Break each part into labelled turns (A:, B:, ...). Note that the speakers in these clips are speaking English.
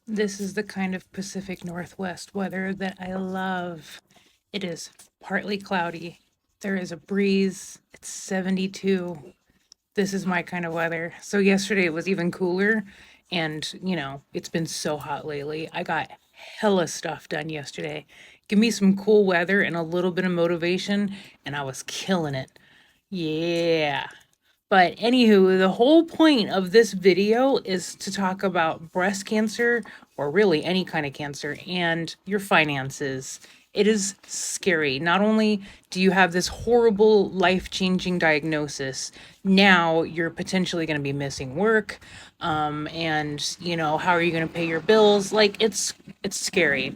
A: This is the kind of Pacific Northwest weather that I love. It is partly cloudy. There is a breeze. It's 72. This is my kind of weather. So yesterday it was even cooler and, it's been so hot lately. I got hella stuff done yesterday. Give me some cool weather and a little bit of motivation and I was killing it. Yeah. But anywho, the whole point of this video is to talk about breast cancer, or really any kind of cancer, and your finances. It is scary. Not only do you have this horrible life-changing diagnosis, now you're potentially going to be missing work, and how are you going to pay your bills? Like it's scary.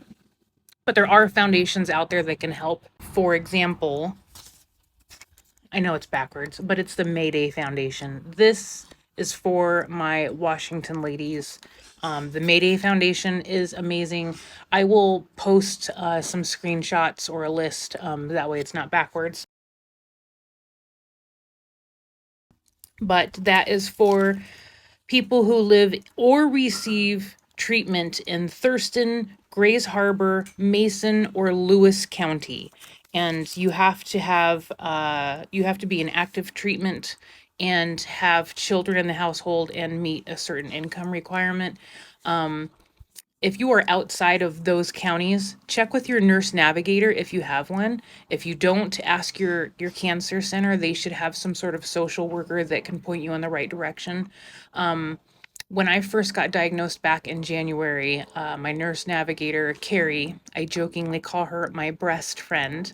A: But there are foundations out there that can help. For example, I know it's backwards, but it's the Mayday Foundation. This is for my Washington ladies. The Mayday Foundation is amazing. I will post some screenshots or a list. That way it's not backwards. But that is for people who live or receive treatment in Thurston, Grays Harbor, Mason, or Lewis County. And you have to be in active treatment and have children in the household and meet a certain income requirement. If you are outside of those counties, check with your nurse navigator if you have one. If you don't, ask your cancer center. They should have some sort of social worker that can point you in the right direction. When I first got diagnosed back in January, my nurse navigator, Carrie, I jokingly call her my breast friend,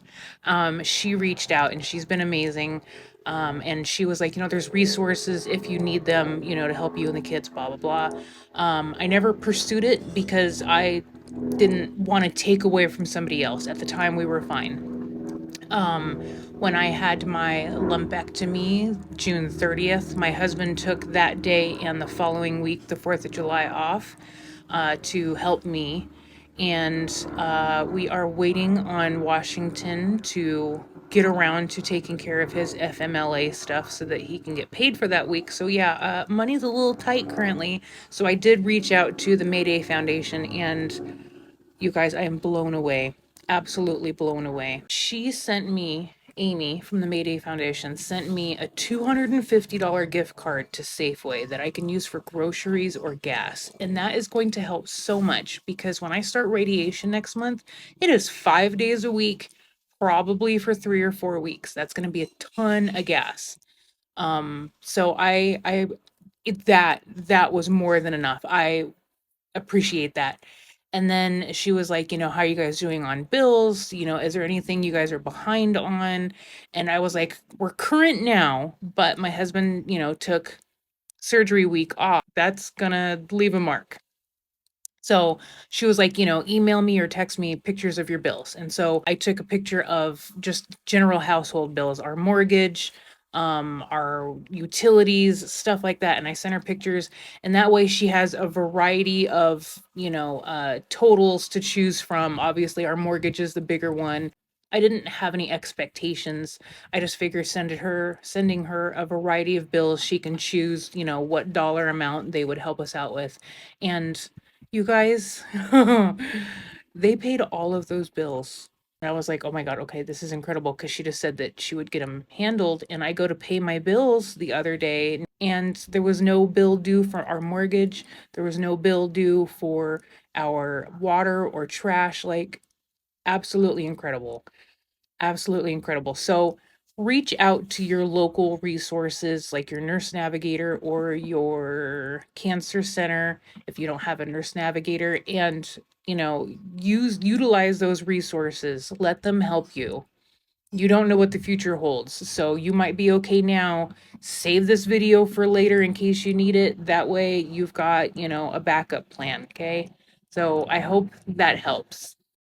A: she reached out and she's been amazing. And she was like, there's resources if you need them, to help you and the kids, blah, blah, blah. I never pursued it because I didn't want to take away from somebody else. At the time, we were fine. Um, when I had my lumpectomy, June 30th, my husband took that day and the following week, the 4th of July, off to help me. And we are waiting on Washington to get around to taking care of his FMLA stuff so that he can get paid for that week. So, yeah, money's a little tight currently. So, I did reach out to the Mayday Foundation and you guys, I am blown away. Absolutely blown away. She sent me, Amy from the Mayday Foundation, sent me a $250 gift card to Safeway that I can use for groceries or gas. And that is going to help so much because when I start radiation next month, it is 5 days a week, probably for 3 or 4 weeks. That's going to be a ton of gas. So that was more than enough. I appreciate that. And then she was like, how are you guys doing on bills? Is there anything you guys are behind on? And I was like, we're current now, but my husband, took surgery week off. That's gonna leave a mark. So she was like, email me or text me pictures of your bills. And so I took a picture of just general household bills, our mortgage, our utilities, stuff like that. And I sent her pictures. And that way she has a variety of, totals to choose from. Obviously, our mortgage is the bigger one. I didn't have any expectations. I just figured sending her a variety of bills she can choose, what dollar amount they would help us out with. And you guys, they paid all of those bills. And I was like, "Oh my god, okay, this is incredible." Because she just said that she would get them handled, and I go to pay my bills the other day, and there was no bill due for our mortgage. There was no bill due for our water or trash, like, absolutely incredible. Absolutely incredible. So reach out to your local resources like your nurse navigator or your cancer center if you don't have a nurse navigator and utilize those resources. Let them help you. You don't know what the future holds. So you might be okay now. Save this video for later in case you need it. That way you've got, a backup plan, okay? So I hope that helps.